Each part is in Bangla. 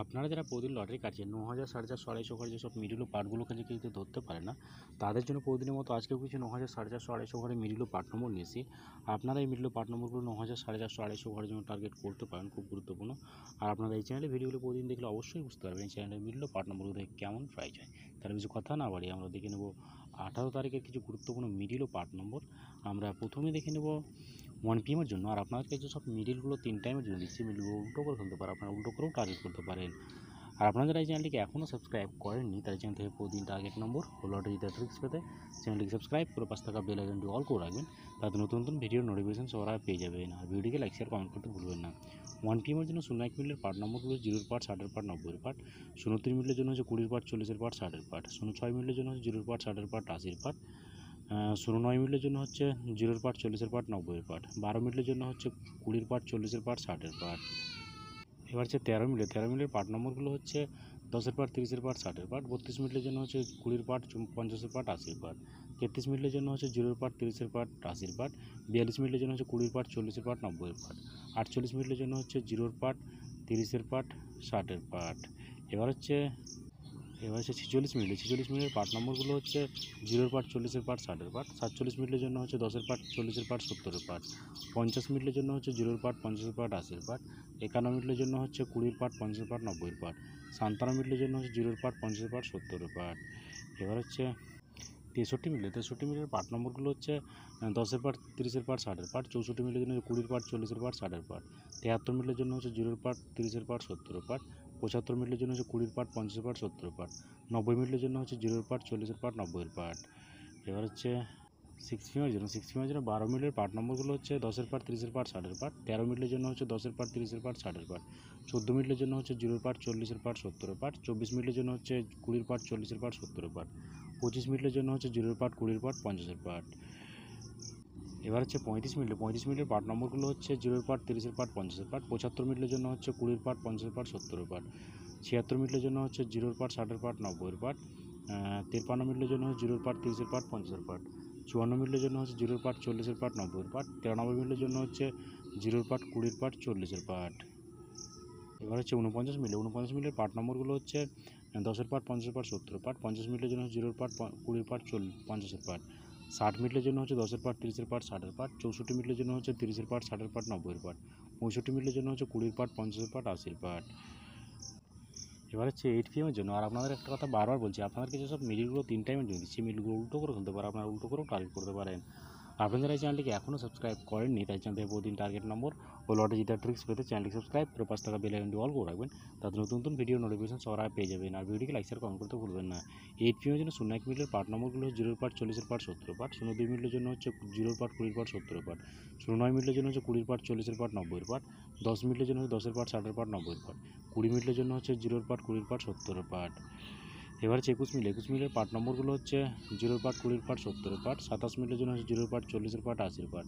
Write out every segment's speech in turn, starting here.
আপনারা যারা প্রতিদিন লটারি কাটছেন ৯,০০০, ৪,৫০০, ২৫০ ঘরে যেসব মিডিল ও পার্টগুলোকে যে কেউ ধরতে পারে না, তাদের জন্য প্রতিদিনের মতো আজকেও কিছু ৯,০০০, ৪,৫০০, ২৫০ ঘরে মিডিল ও পার্ট নম্বর নিয়েছি। আপনারা এই মিডিল ও পার্ট নম্বরগুলো ৯,০০০, ৪,৫০০, ২৫০ ঘরের জন্য টার্গেট করতে পারেন, খুব গুরুত্বপূর্ণ। আর আপনারা এই চ্যানেলে ভিডিওগুলো প্রতিদিন দেখলে অবশ্যই বুঝতে পারবেন এই চ্যানেলের মিডিল ও পার্ট নম্বরগুলো দেখে কেমন প্রাইজ হয়। তাহলে কিছু কথা না বাড়িয়ে আমরা দেখে নেব 18 তারিখের কিছু গুরুত্বপূর্ণ মিডিল ও পার্ট নম্বর। আমরা প্রথমে দেখে নেব 1 PM এর জন্য। আর আপনাদেরকে যে সব মিডিলগুলো 3 টাইমের জন্য দিচ্ছি, মিডিলগুলো উল্টো করে ফেলতে পারেন, আপনারা উল্টো করেও টার্গেট করতে পারেন। আর আপনারা যারা এই চ্যানেলটিকে এখনও সাবস্ক্রাইব করেননি, তাই চ্যানেল থেকে প্রতিদিন টার্গেট নম্বর ও লটারি ট্রিক্স পেতে চ্যানেলটিকে সাবস্ক্রাইব করে পাশে থাকা বেল আইকনটি অল করে রাখবেন, তাতে নতুন নতুন ভিডিওর নোটিফিকেশন সবার আগে পেয়ে যাবেন। আর ভিডিওটিকে লাইক শেয়ার কমেন্ট করতে ভুলবেন না। 1 PM এর জন্য 0 মিনিটের পার্ট নম্বরগুলো 0 পার্ট, 60 পার্ট, 90 পার্ট। 0 মিনিটের জন্য হচ্ছে 20 পার্ট, 40 পার্ট, 60 পার্ট। 6 মিনিটের জন্য হচ্ছে 0 পার্ট, 60 পার্ট, 80 পার্ট। 9 মিনিটের জন্য হচ্ছে 0 পার্ট, 40 পার্ট, 90 পার্ট। 12 মিনিটের জন্য হচ্ছে 20 পার্ট, 40 পার্ট, 60 পার্ট। এবার হচ্ছে 13 মিনিটের পার্ট নম্বরগুলো হচ্ছে 10 পার্ট, 30 পার্ট, 60 পার্ট। 32 মিনিটের জন্য হচ্ছে 20 পার্ট, 50 পার্ট, 80 পার্ট। 33 মিনিটের জন্য হচ্ছে 0 পার্ট, 30 পার্ট, 80 পার্ট। 42 মিনিটের জন্য হচ্ছে 20 পার্ট, 40 পার্ট, 90 পার্ট। 48 মিনিটের জন্য হচ্ছে 0 পার্ট, 30 পার্ট, 60 পার্ট। এবার হচ্ছে 46 মিনিটের পার্ট নম্বরগুলো হচ্ছে 0 পার্ট, 40 পার্ট, 60 পার্ট। 47 মিনিটের জন্য হচ্ছে 10 পার্ট, 40 পার্ট, 70 পার্ট। 50 মিনিটের জন্য হচ্ছে 0 পার্ট, 50 পার্ট, 80 পার্ট। 51 মিনিটের জন্য হচ্ছে 20 পার্ট, 50 পার্ট, 90 পার্ট। 57 মিনিটের জন্য হচ্ছে 0 পার্ট, 50 পার্ট, 70 পার্ট। এবার হচ্ছে 63 মিনিটের পার্ট নম্বরগুলো হচ্ছে 10 পার্ট, 30 পার্ট, 60 পার্ট। 64 মিনিটের জন্য 20 পার্ট, 40 পার্ট, 60 পার্ট। 73 মিনিটের জন্য হচ্ছে 0 পার্ট, 30 পার্ট, 70 পার্ট। 75 মিনিটের জন্য হচ্ছে 20 পার্ট, 50 পার্ট, 70 পার্ট। 90 মিনিটের জন্য হচ্ছে 0 পার্ট, 40 পার্ট, 90 পার্ট। এবার হচ্ছে 6 PM এর জন্য 12 মিনিটের পার্ট নম্বরগুলো হচ্ছে 10 পার্ট, 30 পার্ট, 60 পার্ট। 13 মিনিটের জন্য হচ্ছে 10 পার্ট, 30 পার্ট, 60 পার্ট। 14 মিনিটের জন্য হচ্ছে 0 পার্ট, 40 পার্ট, 70 পার্ট। 24 মিনিটের জন্য হচ্ছে 20 পার্ট, 40 পার্ট, 70 পার্ট। 25 মিনিটের জন্য হচ্ছে 0 পার্ট, 20 পার্ট, 50 পার্ট। এবার হচ্ছে 35 মিনিটের পার্ট নম্বরগুলো হচ্ছে 0 পার্ট, 30 পার্ট, 50 পার্ট। 75 মিনিটের জন্য হচ্ছে 20 পার্ট, 50 পার্ট, 70 পার্ট। 76 মিনিটের জন্য হচ্ছে 0 পার্ট, 60 পার্ট, 90 পার্ট। 53 মিনিটের জন্য হচ্ছে 0 পার্ট, 30 পার্ট, 50 পার্ট। 54 মিনিটের জন্য হচ্ছে 0 পার্ট, 40 পার্ট, 90 পার্ট। 93 মিনিটের জন্য হচ্ছে 0 পার্ট, 20 পার্ট, 40 পার্ট। এবার হচ্ছে 49 মিনিটের পার্ট নম্বরগুলো হচ্ছে 10 পার্ট, 50 পার্ট, 70 পার্ট। 50 মিনিটের জন্য 0 পার্ট, 20 পার্ট, 50 পার্ট। 60 মিনিটের জন্য হচ্ছে 10 পার্ট, 30 পার্ট, 60 পার্ট। 64 মিনিটের জন্য হচ্ছে 30 পার্ট, 60 পার্ট, 90 পার্ট। 65 মিনিটের জন্য হচ্ছে 20 পার্ট, 50 পার্ট, 80 পার্ট। এবার হচ্ছে 8 PM এর জন্য। আর আপনাদের একটা কথা বারবার বলছি, আপনাদেরকে যেসব মিডিলগুলো 3 টাইমের জন্য দিচ্ছি, মিডিলগুলো উল্টো করে ফেলতে পারেন, আপনারা উল্টো করেও টার্গেট করতে পারেন। আপনারা এই চ্যানেলটিকে এখনও সাবস্ক্রাইব করেননি, তাই চ্যানেল থেকে প্রতিদিন টার্গেট নম্বর ও লটারি জেতার ট্রিক্স পেতে চ্যানেলটি সাবস্ক্রাইব করে পাশে থাকা বেল আইকনটি অল করে রাখবেন, তাতে নতুন নতুন ভিডিও নোটিফিকেশন সবার আগে পেয়ে যাবেন। আর ভিডিওটিকে লাইক শেয়ার কমেন্ট করতে ভুলবেন না। 8 PM এর জন্য 01 মিনিটের পার্ট নম্বরগুলো হচ্ছে 0 পার্ট, 40 পার্ট, 70 পার্ট। 02 মিনিটের জন্য হচ্ছে 0 পার্ট, 20 পার্ট, 70 পার্ট। 09 মিনিটের জন্য হচ্ছে 20 পার্ট, 40 পার্ট, 90 পার্ট। 10 মিনিটের জন্য হচ্ছে 10 পার্ট, 60 পার্ট, 90 পার্ট। 20 মিনিটের জন্য হচ্ছে 0 পার্ট, 20 পার্ট, 70 পার্ট। এবার হচ্ছে 21 মিনিটের পার্ট নম্বরগুলো হচ্ছে 0 পার্ট, 20 পার্ট, 70 পার্ট। 27 মিনিটের জন্য হচ্ছে 0 পার্ট, 40 পার্ট, 80 পার্ট।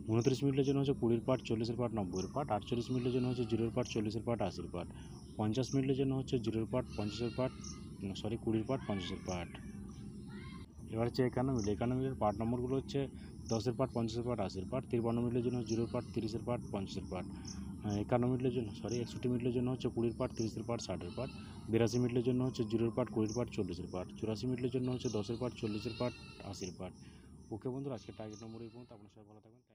29 মিনিটের জন্য হচ্ছে 20 পার্ট, 40 পার্ট, 90 পার্ট। 48 মিনিটের জন্য হচ্ছে 0 পার্ট, 40 পার্ট, 80 পার্ট। 50 মিনিটের জন্য হচ্ছে 0 পার্ট, 50 পার্ট, 20 পার্ট, 50 পার্ট। এবার হচ্ছে 51 মিনিটের পার্ট নম্বরগুলো হচ্ছে 10 পার্ট, 50 পার্ট, 80 পার্ট। 53 মিনিটের জন্য 0 পার্ট, 30 পার্ট, 50 পার্ট। 61 মিনিটের জন্য 61 মিনিটের জন্য হচ্ছে 20 পার্ট, 30 পার্ট, 60 পার্ট। 82 মিনিটের জন্য হচ্ছে 0 পার্ট, 20 পার্ট, 40 পার্ট। 84 মিনিটের জন্য হচ্ছে 10 পার্ট, 40 পার্ট, 80 পার্ট। ওকে বন্ধুরা, আজকে টার্গেট নম্বর এই পর্যন্ত। আপনার সবাই ভালো থাকবেন।